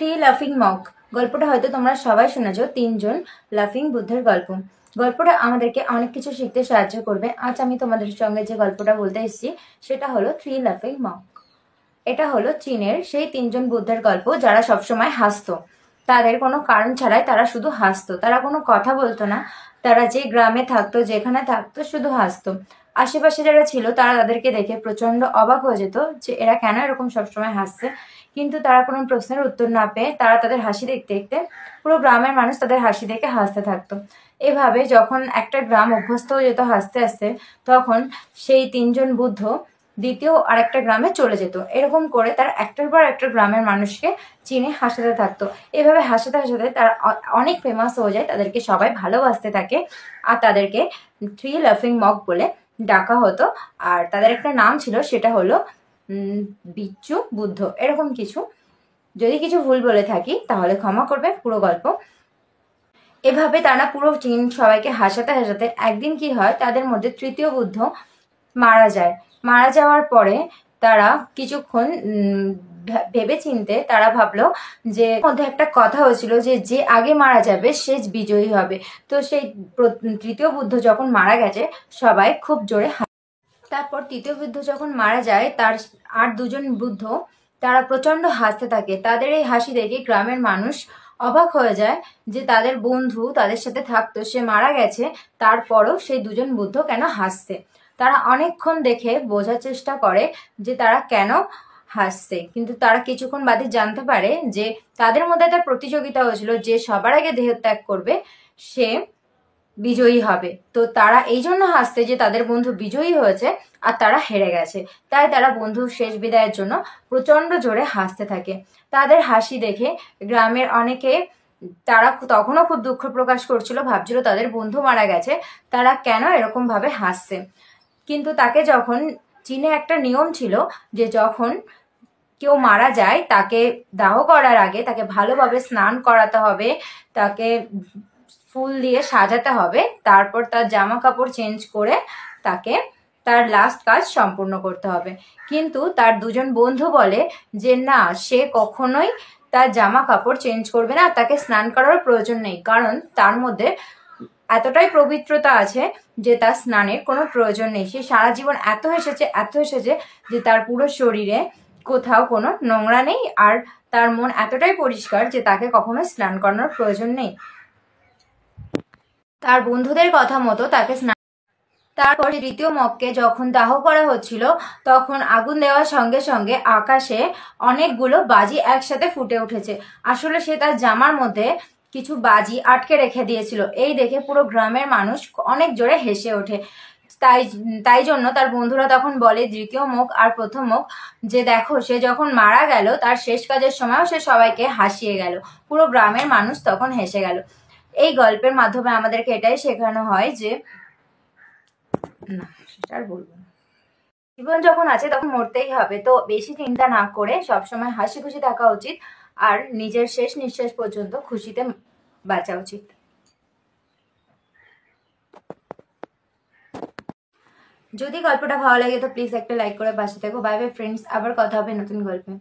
Three লাফিং mock গল্পটা হয়তো তোমরা সবাই শুনেছো, তিনজন লাফিং বুদ্ধের গল্প। গল্পটা আমাদেরকে অনেক কিছু শিখতে সাহায্য করবে। আজ আমি তোমাদের সঙ্গে যে গল্পটা বলতে এসেছি সেটা হলো থ্রি লাফিং মক। এটা হলো চীনের সেই তিনজন বুদ্ধের গল্প যারা সবসময় হাসতো। তাদের কোনো কারণ ছাড়াই তারা শুধু হাসতো, তারা কোনো কথা বলতো না। তারা যে গ্রামে থাকতো, যেখানে থাকতো, শুধু হাসতো। আশেপাশে যারা ছিল তারা তাদেরকে দেখে প্রচন্ড অবাক হয়ে যেত যে এরা কেন এরকম সবসময় হাসছে। কিন্তু তারা কোনো প্রশ্নের উত্তর না পেয়ে তারা তাদের হাসি দেখতে দেখতে পুরো গ্রামের মানুষ তাদের হাসি দেখে হাসতে থাকতো। এভাবে যখন একটা গ্রাম অভ্যস্ত হয়ে যেত হাসতে হাসতে, তখন সেই তিনজন বুদ্ধ দ্বিতীয় আরেকটা গ্রামে চলে যেত। এরকম করে তারা একটার পর একটা গ্রামের মানুষকে চিনে হাসাতে থাকতো। এভাবে হাসাতে হাসাতে তারা অনেক ফেমাস হয়ে যায়, তাদেরকে সবাই ভালোবাসতে থাকে আর তাদেরকে থ্রি লাফিং মক বলে ডাকা হতো। আর তাদের একটা নাম ছিল, সেটা হলো বিচ্ছু বুদ্ধ, এরকম কিছু। যদি কিছু ভুল বলে থাকি তাহলে ক্ষমা করবে। পুরো গল্প এভাবে তারা পুরো চীন সবাইকে হাসাতে হাসাতে একদিন কি হয়, তাদের মধ্যে তৃতীয় বুদ্ধ মারা যায়। মারা যাওয়ার পরে তারা কিছুক্ষণ ভেবে চিনতে তারা ভাবলো যে মধ্যে একটা কথা হয়েছিল যে যে আগে মারা যাবে সে বিজয়ী হবে। তো সেই তৃতীয় বুদ্ধ যখন মারা গেছে সবাই খুব জোরে তারপর তৃতীয় বুদ্ধ যখন মারা যায়, তার আর দুজন বুদ্ধ তারা প্রচন্ড হাসতে থাকে। তাদের এই হাসি দেখে গ্রামের মানুষ অবাক হয়ে যায় যে তাদের বন্ধু তাদের সাথে থাকতো, সে মারা গেছে, তারপরও সেই দুজন বুদ্ধ কেন হাসছে। তারা অনেকক্ষণ দেখে বোঝার চেষ্টা করে যে তারা কেন হাসছে, কিন্তু তারা কিছুক্ষণ বাদে জানতে পারে যে তাদের মধ্যে একটা প্রতিযোগিতা হয়েছিল, যে সবার আগে দেহত্যাগ করবে সে বিজয়ী হবে। তো তারা এই জন্য হাসছে যে তাদের বন্ধু বিজয়ী হয়েছে আর তারা হেরে গেছে। তাই তারা বন্ধুর শেষ বিদায়ের জন্য প্রচন্ড জোরে হাসতে থাকে। তাদের হাসি দেখে গ্রামের অনেকে, তারা তখনও খুব দুঃখ প্রকাশ করছিল, ভাবছিল তাদের বন্ধু মারা গেছে, তারা কেন এরকম ভাবে হাসছে। কিন্তু তাকে যখন, চীনে একটা নিয়ম ছিল যে যখন কেউ মারা যায় তাকে দাহ করার আগে তাকে ভালোভাবে স্নান করাতে হবে, তাকে ফুল দিয়ে সাজাতে হবে, তারপর তার জামা কাপড় চেঞ্জ করে তাকে তার লাস্ট কাজ সম্পূর্ণ করতে হবে। কিন্তু তার দুজন বন্ধু বলে যে না, সে কখনোই তার জামা কাপড় চেঞ্জ করবে না, তাকে স্নান করার প্রয়োজন নেই, কারণ তার মধ্যে এতটাই পবিত্রতা আছে যে তার স্নানের কোনো প্রয়োজন নেই। সে সারা জীবন এত এসেছে যে তার পুরো শরীরে কোথাও কোনো নোংরা নেই, আর তার মন এতটাই পরিষ্কার যে তাকে কখনো স্নান করানোর প্রয়োজন নেই। তার বন্ধুদের কথা মতো তাকে তারপর দ্বিতীয় মককে যখন দাহ করা হচ্ছিল, তখন আগুন দেওয়ার সঙ্গে সঙ্গে আকাশে অনেকগুলো বাজি একসাথে ফুটে উঠেছে। আসলে সে তার জামার মধ্যে কিছু বাজি আটকে রেখে দিয়েছিল। এই দেখে পুরো গ্রামের মানুষ অনেক জোরে হেসে ওঠে। তাই তাই জন্য তার বন্ধুরা তখন বলে দ্বিতীয় মুখ আর প্রথম মুখ যে দেখো, সে যখন মারা গেল তার শেষ কাজের সময়ও সে সবাইকে হাসিয়ে গেল। পুরো গ্রামের মানুষ তখন হেসে গেল। এই গল্পের মাধ্যমে আমাদেরকে এটাই শেখানো হয় যে না, সেটা আর বলবো না। জীবন যখন আছে তখন মরতেই হবে, তো বেশি চিন্তা না করে সবসময় হাসি খুশি থাকা উচিত আর নিজের শেষ নিঃশ্বাস পর্যন্ত খুশিতে বাঁচা উচিত। যদি গল্পটা ভালো লাগে তো প্লিজ একটা লাইক করে পাশে থেকো। বাই বাই ফ্রেন্ডস, আবার কথা হবে নতুন গল্পে।